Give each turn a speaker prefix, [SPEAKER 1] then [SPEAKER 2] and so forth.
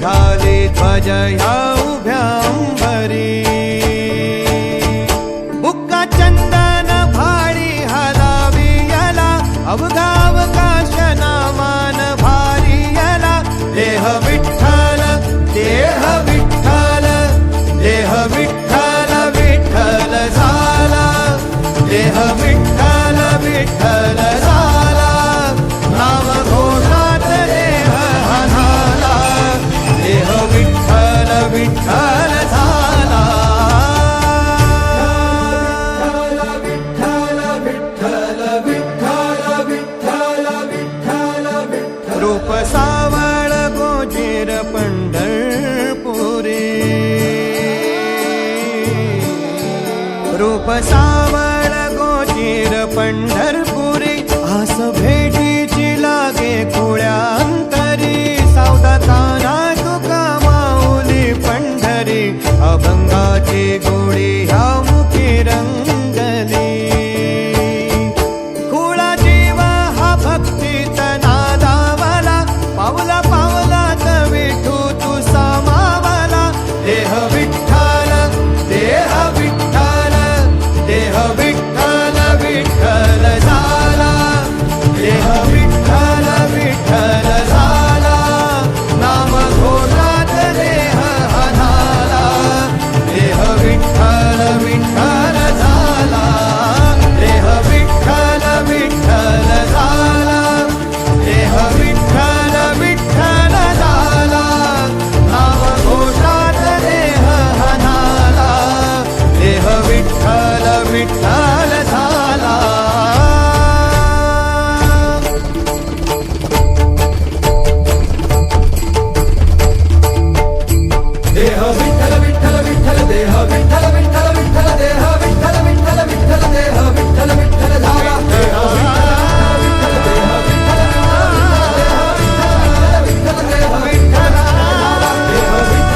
[SPEAKER 1] झाली ध्वज ह्या उभ्या अंबरी बुक्का चंदन भारी हलावी याला अवघावकाश नामान भारी याला देह विठ्ठल देह विठ्ठल देह विठ्ठल विठ्ठल झाला देह विठ्ठल विठ्ठल झाला नाम घोषात देह झाला देह विठ्ठल विठ्ठल झाला विठ्ठल विठ्ठल विठ्ठल विठ्ठल विठ्ठल विठ्ठल रूप सावळ गोजीर पंढरपुरी रूप सावळ गोजीर पंढरपुरी